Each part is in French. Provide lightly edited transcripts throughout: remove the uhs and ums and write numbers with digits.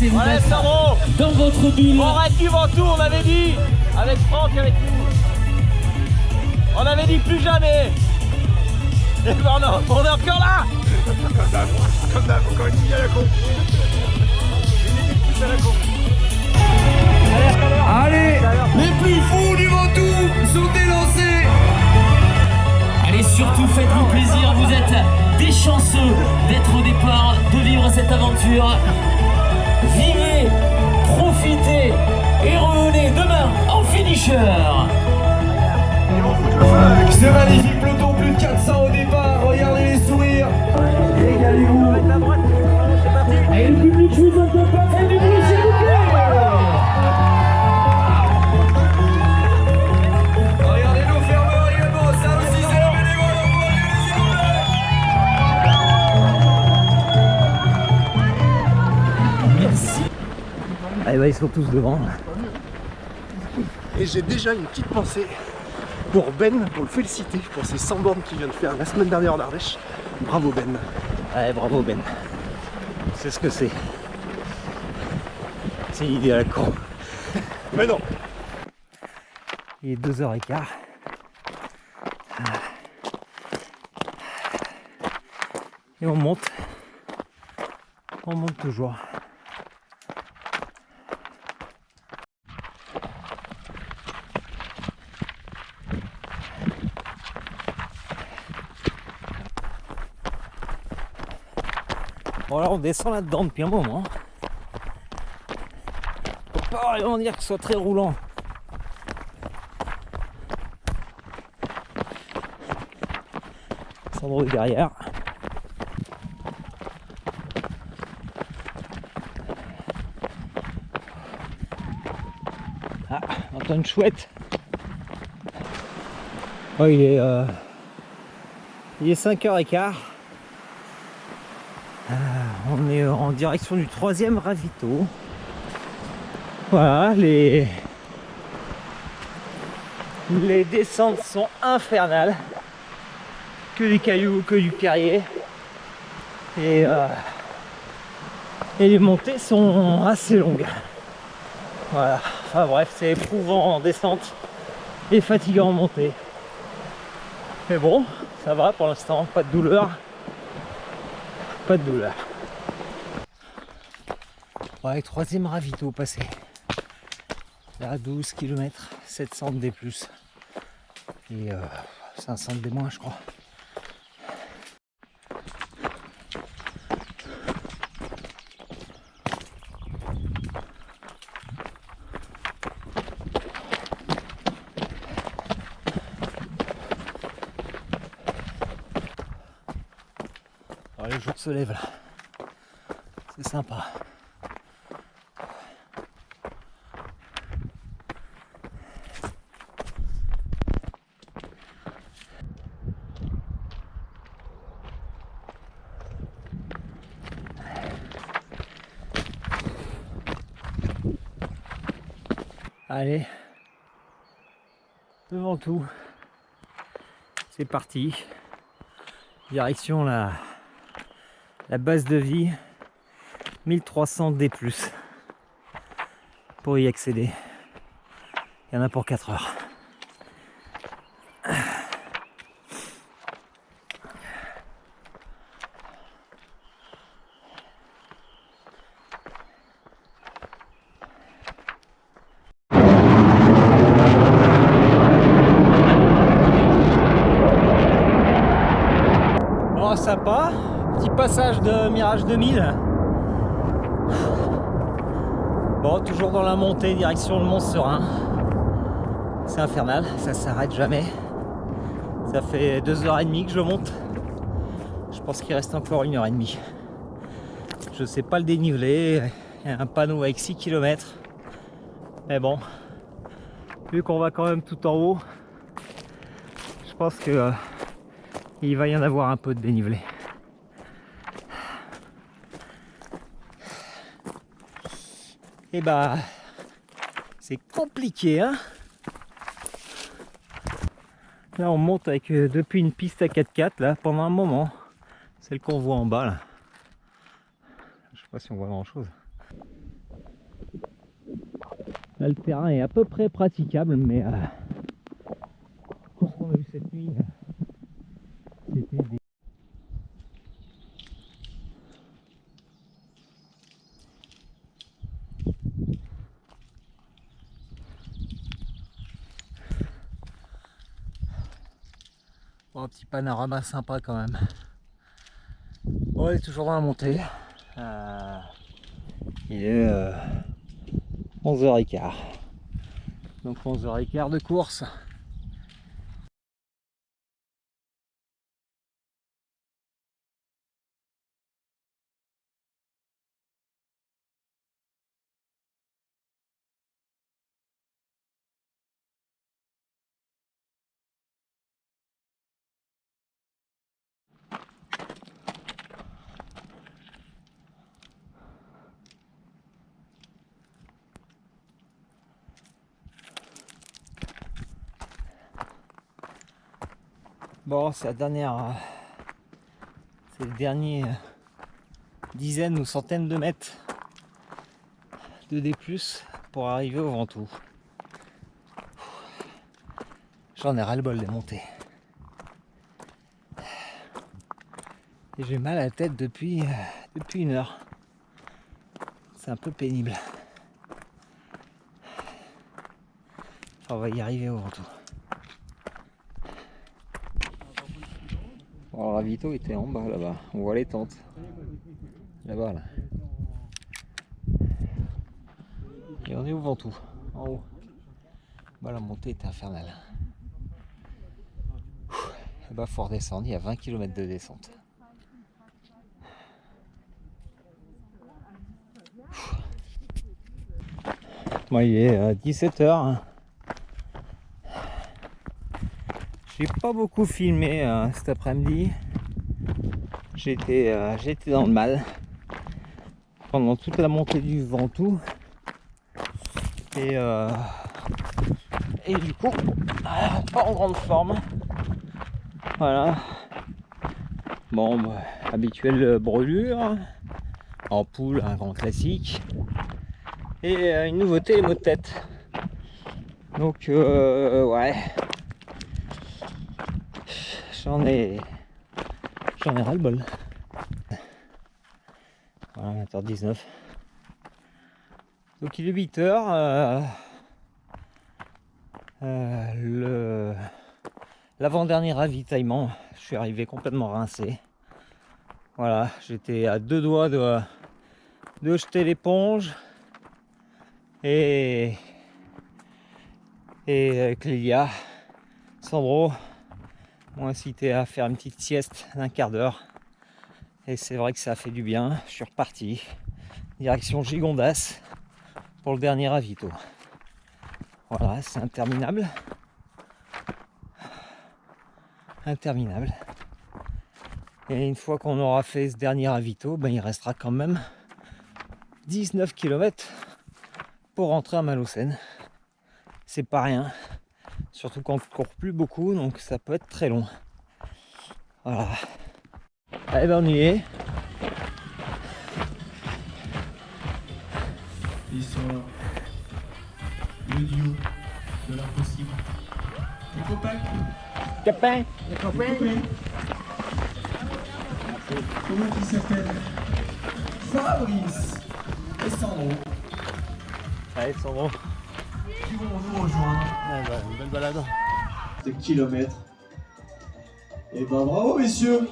vous Ouais, mettre Sandro, dans votre bulle. on reste du Ventoux, on avait dit, avec Franck, avec nous. On avait dit plus jamais. Et ben on est encore là. Comme d'hab, encore une idée à la con. Une idée de plus à la con. Allez, les plus fous du Ventoux sont élancés. Allez, surtout faites-vous plaisir, vous êtes des chanceux d'être au départ, de vivre cette aventure. Vivez, profitez et revenez demain en finisher. Ce magnifique peloton, plus de 400 au départ, regardez les sourires. Régalez-vous. Et le public, je vous entends pas, faites du bruit s'il vous plaît. Regardez nos fermeurs également, ça aussi c'est la bénévole, Merci. Ah bah ils sont tous devant. Et j'ai déjà une petite pensée pour Ben, pour le féliciter pour ses 100 bornes qu'il vient de faire la semaine dernière en Ardèche. Bravo Ben. Ouais, bravo Ben. C'est ce que c'est. C'est une idée à la con. Mais non. Il est 2h15. Et on monte. On monte toujours. Bon alors on descend là-dedans depuis un moment. Faut pas vraiment dire que ce soit très roulant. Sandro est derrière. Ah, on entend une chouette. Oh, il est 5h15. On est en direction du 3e ravito. Voilà, les descentes sont infernales. Que du caillou, que du pierrier. Et les montées sont assez longues. Voilà, enfin bref, c'est éprouvant en descente et fatigant en montée. Mais bon, ça va pour l'instant, pas de douleur. Pas de douleur. Ouais, 3e ravito passé. Là, 12 km, 700 de D+. Et 500 de D-, je crois. Alors, le jour se lève là. C'est sympa. Allez, devant tout, c'est parti. Direction la base de vie, 1300 D+. Pour y accéder. Il y en a pour 4 heures. Oh, sympa, petit passage de Mirage 2000. Bon, toujours dans la montée, direction le Mont Serein. C'est infernal, ça s'arrête jamais. Ça fait 2h30 que je monte. Je pense qu'il reste encore 1h30. Je sais pas le dénivelé. Il y a un panneau avec 6 km. Mais bon, vu qu'on va quand même tout en haut, je pense que il va y en avoir un peu de dénivelé. Et bah, c'est compliqué, hein. Là, on monte avec depuis une piste à 4x4 là pendant un moment. Celle qu'on voit en bas là. Je sais pas si on voit grand chose. Là, le terrain est à peu près praticable, mais pour ce qu'on a eu cette nuit, c'était des... Bon, un petit panorama sympa quand même. Bon, on est toujours dans la montée. Il est 11h15. Donc 11h15 de course. Bon, c'est la dernière, c'est le dernier dizaines ou centaines de mètres de D+, pour arriver au Ventoux. J'en ai ras-le-bol des montées. Et j'ai mal à la tête depuis une heure. C'est un peu pénible. Enfin, on va y arriver au Ventoux. Bon, le ravito était en bas là-bas. On voit les tentes. Là-bas là. Et on est au Ventoux, en haut. Bah, la montée était infernale. Et bah, faut redescendre, il y a 20 km de descente. Moi, il est 17h. J'ai pas beaucoup filmé cet après-midi. J'ai été dans le mal pendant toute la montée du Ventoux. Et du coup, pas en grande forme. Voilà. Bon, bah, habituelle brûlure. Ampoule, un grand classique. Et une nouveauté, les maux de tête. Donc, ouais. J'en ai ras-le-bol. Voilà, 20h19. Donc il est 8h. L'avant-dernier ravitaillement, je suis arrivé complètement rincé. Voilà, j'étais à deux doigts de jeter l'éponge. Et Clélia, Sandro m'ont incité à faire une petite sieste d'un quart d'heure. Et c'est vrai que ça a fait du bien. Je suis reparti. Direction Gigondas pour le dernier ravito. Voilà, c'est interminable. Interminable. Et une fois qu'on aura fait ce dernier ravito, ben, il restera quand même 19 km pour rentrer à Malaucène. C'est pas rien. Surtout qu'on ne court plus beaucoup, donc ça peut être très long. Voilà. Allez, ben on y est. Ils sont le duo de l'impossible. Les copains. Capin. Les copains. Comment ils s'appellent? Fabrice et Sandro. Allez, Sandro. Qui vont nous rejoindre. Ah bah, une belle balade. Des kilomètres. Et ben bravo messieurs.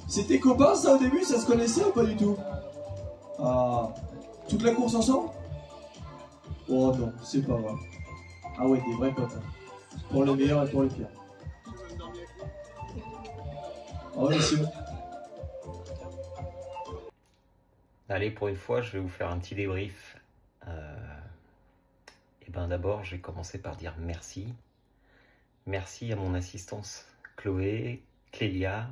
C'était copains ça au début, ça se connaissait ou pas du tout? Ah, toute la course ensemble? Oh non, c'est pas vrai. Ah ouais, des vrais potes. Hein. Pour les meilleurs et pour les pires. Oh messieurs. Allez, pour une fois, je vais vous faire un petit débrief. Et ben d'abord, je vais commencer par dire merci. Merci à mon assistance Chloé, Clélia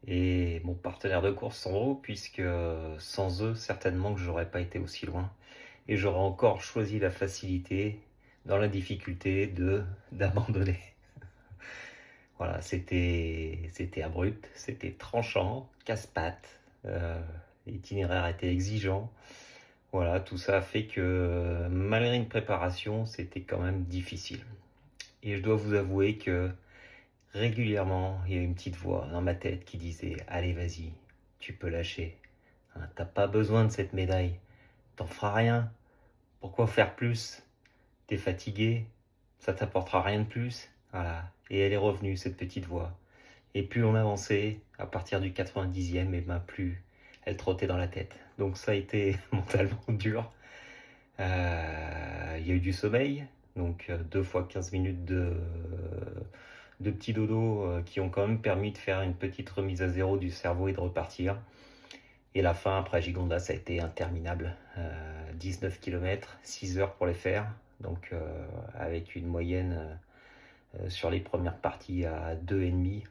et mon partenaire de course Sandro, puisque sans eux, certainement que j'aurais pas été aussi loin. Et j'aurais encore choisi la facilité dans la difficulté d'abandonner. Voilà, c'était abrupt, c'était tranchant, casse-pattes. L'itinéraire était exigeant. Voilà, tout ça a fait que malgré une préparation, c'était quand même difficile. Et je dois vous avouer que régulièrement, il y a une petite voix dans ma tête qui disait « Allez, vas-y, tu peux lâcher. Hein, t'as pas besoin de cette médaille. T'en feras rien. Pourquoi faire plus? T'es fatigué. Ça t'apportera rien de plus. » Voilà. Et elle est revenue, cette petite voix. Et plus on avançait, à partir du 90e, et ben plus elle trottait dans la tête. Donc ça a été mentalement dur. Il y a eu du sommeil, donc 2 fois 15 minutes de petits dodos qui ont quand même permis de faire une petite remise à zéro du cerveau et de repartir. Et la fin après Gigondas, ça a été interminable. 19 km, 6 heures pour les faire, donc avec une moyenne sur les premières parties à 2,5,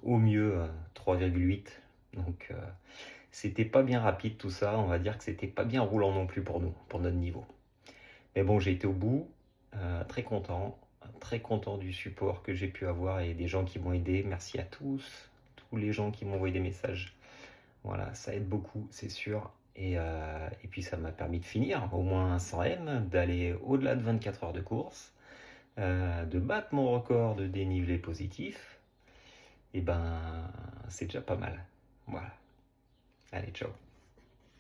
au mieux 3,8. Donc c'était pas bien rapide tout ça, on va dire que c'était pas bien roulant non plus pour nous, pour notre niveau. Mais bon, j'ai été au bout, très content du support que j'ai pu avoir et des gens qui m'ont aidé. Merci à tous les gens qui m'ont envoyé des messages. Voilà, ça aide beaucoup, c'est sûr. Et puis ça m'a permis de finir au moins un 100M, d'aller au-delà de 24 heures de course, de battre mon record de dénivelé positif. Et ben, c'est déjà pas mal. Voilà. Allez, ciao.